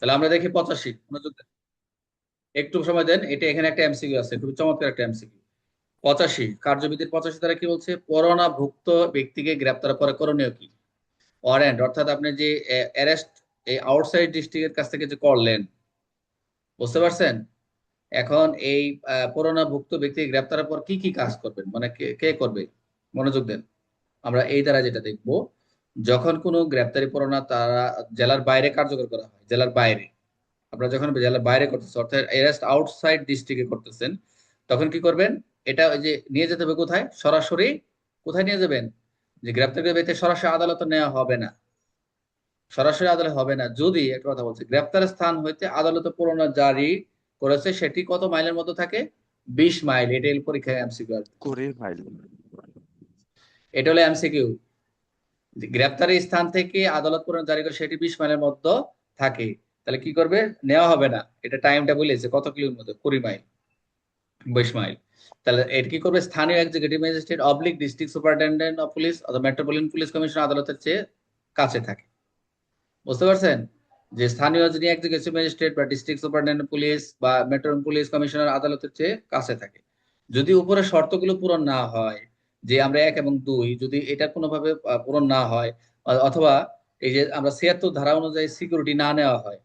তাহলে আমরা দেখি 85, মনোযোগ দেন। একটু সময় দেন, এটা এখানে একটা এমসিকিউ আছে, খুবই চমৎকার একটা এমসিকিউ। 85 কার্যবিধির 85 দ্বারা কি বলছে, করোনাভুক্ত ব্যক্তিকে গ্রেপ্তার করে করণীয় কি? ওয়ারেন্ট অর্থাৎ আপনি যে অ্যারেস্ট এই আউটসাইড ডিস্ট্রিক্টের কাছ থেকে যে করলেন, বুঝতে পারছেন? এখন এই করোনাভুক্ত ব্যক্তি গ্রেপ্তারের পর কি কি কাজ করবেন, মানে কে কে করবে? মনোযোগ দেন। আমরা এই দ্বারা যেটা দেখব, যখন কোনো গ্রেপ্তারি পরোয়ানা তারা জেলার বাইরে কার্যকর করা হয়, জেলার বাইরে, আপনারা যখন জেলার বাইরে করতেছেন অর্থাৎ অ্যারেস্ট আউটসাইড ডিস্ট্রিক্টে করতেছেন, তখন কি করবেন? এটা ওই যে নিয়ে যেতে হবে কোথায়? সরাসরি কোথায় নিয়ে যাবেন? যে গ্রেপ্তারকৃত ব্যক্তি সরাসরি আদালতে নেওয়া হবে না, সরাসরি আদালত হবে না। যদি একটা কথা বলছি, গ্রেপ্তারের স্থান হইতে আদালতে পরোয়ানা জারি করেছে সেটি কত মাইলের মধ্যে থাকে? 20 মাইল। এটা পরীক্ষায় এমসিকিউ আসবে। করে ফাইল। এটা হলো এমসিকিউ। গ্রেপ্তারের স্থান থেকে আদালত পরোয়ানা জারি করে সেটি 20 মাইলের মধ্যে থাকে, তাহলে কি করবে? নেওয়া হবে না। এটা টাইমটা বলেছে কত কিলোর মধ্যে, 20 মাইল, 22 মাইল। তাহলে এটা কি করবে? স্থানীয় executive magistrate oblique district superintendent of police অথবা মেট্রোপলিটন পুলিশ কমিশনার আদালতের চেয়ে কাছে থাকে। বুঝতে পারছেন? যে স্থানীয় যিনি এক্সিকিউটিভ ম্যাজিস্ট্রেট বা ডিস্ট্রিক্ট সুপারিনটেন্ডেন্ট পুলিশ বা মেট্রোপলিটন পুলিশ কমিশনার আদালতের চেয়ে কাছে থাকে। যদি উপরের শর্তগুলো পূরণ না হয়, যে আমরা 1 এবং 2, যদি এটা কোনোভাবে পূরণ না হয়, অথবা এই যে আমরা 76 ধারা অনুযায়ী সিকিউরিটি না নেওয়া হয়,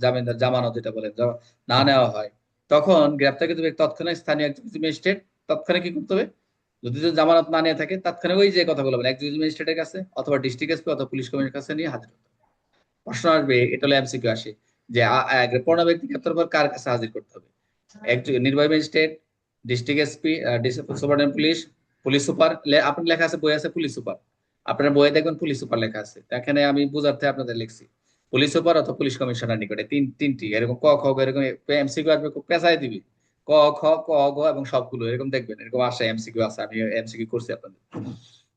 জামিনদার জামানত যেটা বলেন, না নেওয়া হয়, তখন গ্রেপ্তারকৃত ব্যক্তি তৎক্ষণাৎ স্থানীয় এক্সিকিউটিভ ম্যাজিস্ট্রেট তৎক্ষণাৎ কি করতে হবে? যদি জামানত না নিয়ে থাকে তৎক্ষণাৎ ওই যে কথা বলবেন এক্সিকিউটিভ ম্যাজিস্ট্রেটের কাছে অথবা ডিস্ট্রিক্ট এসপি অথবা পুলিশ কমিশনারের কাছে নিয়ে হাজির হতে হবে। প্রশ্ন আসবে, এটা হলো এমসিকিউ আসে, যে পনেরো ব্যক্তি গ্রেপ্তার পর কার কাছে হাজির করতে হবে? নির্বাহী magistrate, district SP, district superintendent police, police super. আপনার লেখা আছে, বই আছে পুলিশ সুপার, আপনার বইয়ে দেখবেন পুলিশ সুপার লেখা আছে। এখানে আমি বুঝাতে আপনাদের লিখছি পুলিশ সুপার অথবা পুলিশ কমিশনার নিকটে, তিনটি এরকম ক খ গ এরকম এমসিকিউ আসবে, খুব পেঁচাই দিবি। ক খ ক গ এবং সবগুলো এরকম দেখবেন, এরকম আসে এমসিকিউ আছে, আমি এমসিকিউ করছি আপনাদের।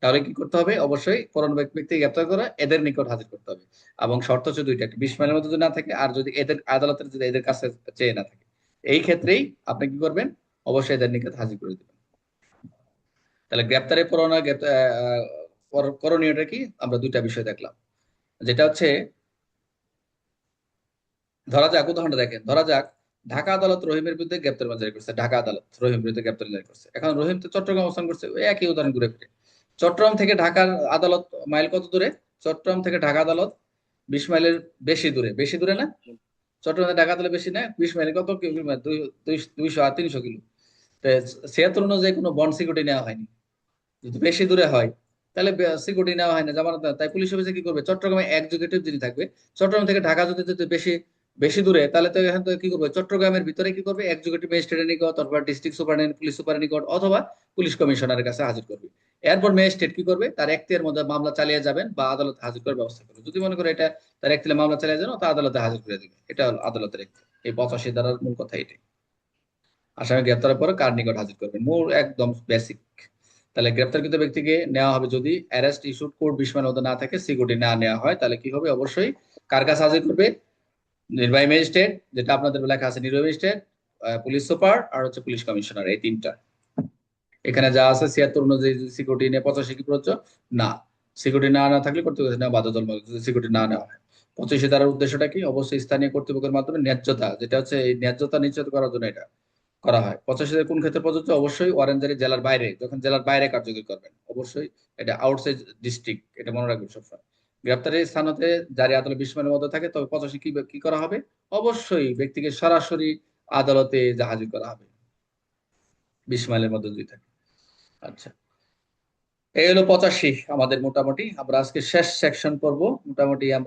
তাহলে কি করতে হবে? অবশ্যই পরোয়ানা ব্যক্তি গ্রেপ্তার করে এদের নিকট হাজির করতে হবে। এবং শর্ত হচ্ছে দুইটা, একটা 20 মাইলের মধ্যে যদি না থাকে, আর যদি এদের আদালতের যদি এদের কাছে চেয়ে না থাকে, এই ক্ষেত্রেই আপনি কি করবেন? অবশ্যই এদের নিকট হাজির করে দিবেন। তাহলে গ্রেপ্তারে পরোয়ানা করণীয়টা কি? আমরা দুইটা বিষয় দেখলাম, যেটা হচ্ছে, ধরা যাক উদাহরণটা দেখেন, ধরা যাক ঢাকা আদালত রহিমের বিরুদ্ধে গ্রেপ্তার জারি করছে, ঢাকা আদালত রহিমের বিরুদ্ধে গ্রেপ্তার জারি করছে। এখন রহিম তো চট্টগ্রাম অবস্থান করছে, ওই একই উদাহরণ ঘুরে ফিরে। চট্টগ্রাম থেকে ঢাকার আদালত মাইল কত দূরে? চট্টগ্রাম থেকে ঢাকা আদালত 20 মাইলের বেশি দূরে, বেশি দূরে না? চট্টগ্রাম থেকে ঢাকা আদালত বেশি না? 20 মাইল কত কিলো? 200 আর 300 কিলো। তো 76 অনুযায়ী কোনো বন্ড সিকিউরিটি নেওয়া হয়নি। যদি বেশি দূরে হয়, তাহলে সিকিউরিটি নেওয়া হয় না, জামানত না। তাই পুলিশ অফিসে কি করবে? চট্টগ্রামে এক্সিকিউটিভ যিনি থাকবে, চট্টগ্রাম থেকে ঢাকা যদি যদি বেশি বেশি দূরে, তাহলে তো এখান থেকে কি করবে? চট্টগ্রামের ভিতরে কি করবে? এক্সিকিউটিভ ম্যাজিস্ট্রেটের নিকট অথবা ডিস্ট্রিক্ট সুপারিনটেন্ডেন্ট পুলিশ সুপারের নিকট অথবা পুলিশ কমিশনারের কাছে হাজির করবে। এরপর ম্যাজিস্ট্রেট কি করবে? তার এখতিয়ারের মধ্যে মামলা চালিয়ে যাবেন বা আদালতে হাজির করার ব্যবস্থা করবে। যদি মনে করে এটা তার এখতিয়ারে মামলা চালিয়ে যান, তা আদালতে হাজির করে দিবে। এটা হলো আদালতের এখতিয়ার। এই 85 ধারার মূল কথা এটাই। আসামি গ্রেপ্তারের পরে কার নিকট হাজির করবেন, মূল একদম বেসিক। তাহলে গ্রেপ্তারকৃত ব্যক্তিকে নেওয়া হবে যদি অ্যারেস্ট ইস্যুড কোর্ট 20 মাইলের মধ্যে না থাকে, সিকিউরিটি না নেওয়া হয়, তাহলে কি হবে? অবশ্যই কার কাছে হাজির করবে? নির্বাহী ম্যাজিস্ট্রেট, যেটা আপনাদের লেখা আছে নির্বাহী ম্যাজিস্ট্রেট, পুলিশ সুপার আর হচ্ছে পুলিশ কমিশনার, এই তিনটা। এখানে যা আছে 76 অনুযায়ী সিকিউরিটি নিয়ে 85 কি প্রযোজ্য? না। সিকিউরিটি না থাকলে কর্তৃপক্ষ নেওয়া বাধ্যতামূলক যদি সিকিউরিটি না নেওয়া হয়। 85 ধারার উদ্দেশ্যটা কি? অবশ্যই স্থানীয় কর্তৃপক্ষের মাধ্যমে ন্যায্যতা, যেটা হচ্ছে এই ন্যায্যতা নিশ্চিত করার জন্য এটা করা হয়। 85 কোন ক্ষেত্রে প্রযোজ্য? অবশ্যই ওয়ারেন্ট জারি জেলার বাইরে, যখন জেলার বাইরে কার্যকরী করবেন, অবশ্যই এটা আউটসাইড ডিস্ট্রিক্ট, এটা মনে রাখবেন সবসময়। গ্রেপ্তারের স্থান হতে জারি আদালত 20 মাইলের মধ্যে থাকে, তবে 85 কি কি করা হবে? অবশ্যই ব্যক্তিকে সরাসরি আদালতে হাজির করা হবে, 20 মাইলের মধ্যে যদি থাকে। আচ্ছা, এই হলো 85। আমাদের মোটামুটি আমরা আজকে শেষ সেকশন পড়বো মোটামুটি আমরা